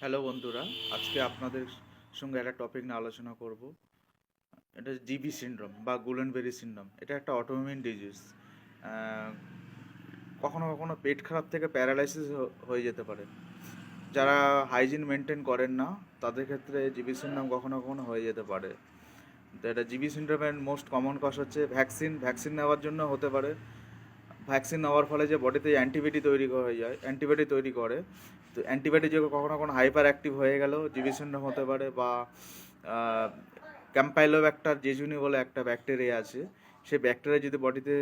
Hello বন্ধুরা, আজকে আপনাদের সঙ্গে একটা টপিক নিয়ে আলোচনা করব। এটা জিবি সিনড্রোম বা গুলেনবেরি সিনড্রোম। এটা একটা অটোইমিউন ডিজিজ। কখনো কখনো পেট খারাপ থেকে প্যারালাইসিস হয়ে যেতে পারে। যারা হাইজিন মেনটেন করেন না তাদের ক্ষেত্রে জিবি সিনড্রোম কখনো কখনো হয়ে যেতে পারে। তো এটা জিবি সিনড্রোমের মোস্ট কমন কজ হচ্ছে ভ্যাকসিন নেওয়ার জন্য হতে পারে। ভ্যাকসিন নেওয়ার ফলে যে বডিতে অ্যান্টিবডি তৈরি হয়ে যায়, অ্যান্টিবডি তৈরি করে, তো অ্যান্টিবডি যে কখনো কখনো হাইপার অ্যাক্টিভ হয়ে গেলেও জিবি সিনড্রোম হতে পারে। বা ক্যাম্পাইলোব্যাক্টার জেজুনি বলে একটা ব্যাকটেরিয়া আছে, সেই ব্যাকটেরিয়া যদি বডিতে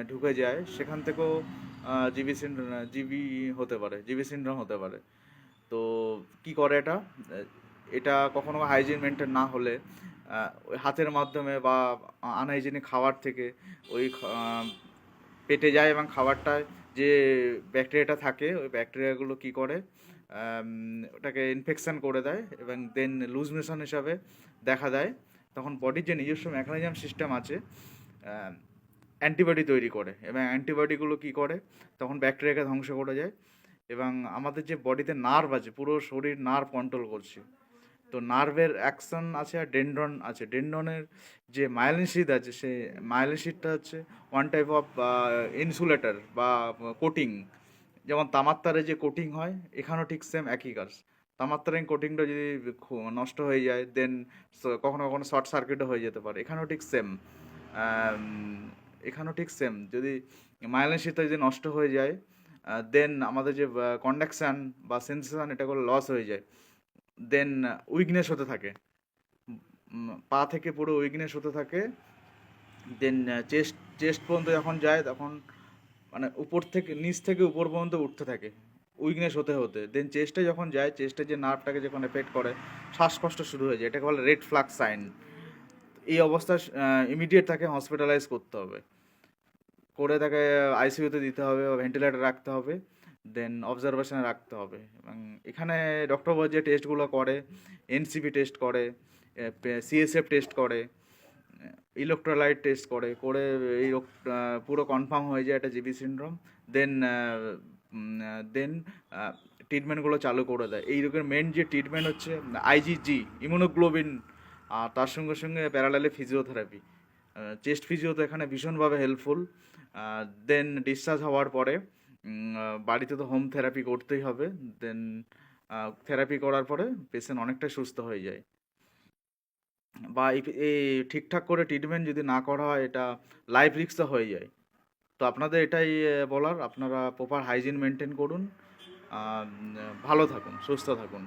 ঢুকে যায় সেখান থেকেও জিবি হতে পারে, জিবি সিনড্রোম হতে পারে। তো কি করে এটা? এটা কখনো হাইজিন মেনটেন না হলে ওই হাতের মাধ্যমে বা আনহাইজিনিক খাবার থেকে ওই পেটে যায়, এবং খাবারটায় যে ব্যাকটেরিয়াটা থাকে ওই ব্যাকটেরিয়াগুলো কি করে ওটাকে ইনফেকশান করে দেয়, এবং দেন লুজ মোশন হিসাবে দেখা দেয়। তখন বডির যে নিজস্ব মেকানিজম সিস্টেম আছে অ্যান্টিবডি তৈরি করে, এবং অ্যান্টিবডিগুলো কি করে তখন ব্যাকটেরিয়াকে ধ্বংস করে যায়। এবং আমাদের যে বডিতে নার্ভ আছে, পুরো শরীর নার্ভ কন্ট্রোল করছে। তো নার্ভের অ্যাকশন আছে আর ডেনড্রন আছে। ডেনড্রনের যে মায়োলিন শিট আছে, সেই মায়োলিন শিটটা হচ্ছে ওয়ান টাইপ অফ ইনসুলেটর বা কোটিং। যেমন তামার তারে যে কোটিং হয়, এখানেও ঠিক সেম একই কাজ। তামার তারের কোটিংটা যদি নষ্ট হয়ে যায়, দেন কখনো কখনো শর্ট সার্কিটও হয়ে যেতে পারে। এখানেও ঠিক সেম যদি মায়োলিন শিটটা যদি নষ্ট হয়ে যায়, দেন আমাদের যে কন্ডাকশান বা সেন্সেশন এটা করে লস হয়ে যায়, দেন উইকনেস হতে থাকে, পা থেকে পুরো উইকনেস হতে থাকে। দেন চেস্ট চেস্ট পর্যন্ত যখন যায় তখন মানে উপর থেকে নিচ থেকে উপর পর্যন্ত উঠতে থাকে উইকনেস হতে হতে। দেন চেস্টে যখন যায়, চেস্টের যে নার্ভটাকে যখন এফেক্ট করে, শ্বাসকষ্ট শুরু হয়ে যায়। এটাকে বলে রেড ফ্ল্যাগ সাইন। এই অবস্থায় ইমিডিয়েট তাকে হসপিটালাইজ করতে হবে, করে তাকে আইসিইউতে দিতে হবে বা ভেন্টিলেটর রাখতে হবে, দেন অবজারভেশনে রাখতে হবে। এবং এখানে ডক্টর যে টেস্টগুলো করে, এনসিপি টেস্ট করে, সিএসএফ টেস্ট করে, ইলেকট্রোলাইট টেস্ট করে, এই পুরো কনফার্ম হয়ে যায় এটা জিবি সিনড্রোম। দেন দেন ট্রিটমেন্টগুলো চালু করে দেয়। এই রোগের মেন যে ট্রিটমেন্ট হচ্ছে আইজিজি, ইমিউনোগ্লোবিন, আর তার সঙ্গে সঙ্গে প্যারালালে ফিজিওথেরাপি। চেস্ট ফিজিও তো এখানে ভীষণভাবে হেল্পফুল। দেন ডিসচার্জ হওয়ার পরে বাড়িতে তো হোম থেরাপি করতেই হবে। দেন থেরাপি করার পরে পেশেন্ট অনেকটাই সুস্থ হয়ে যায়। বা এই ঠিকঠাক করে ট্রিটমেন্ট যদি না করা হয়, এটা লাইফ রিস্কও হয়ে যায়। তো আপনাদের এটাই বলার, আপনারা প্রপার হাইজিন মেনটেন করুন, ভালো থাকুন, সুস্থ থাকুন।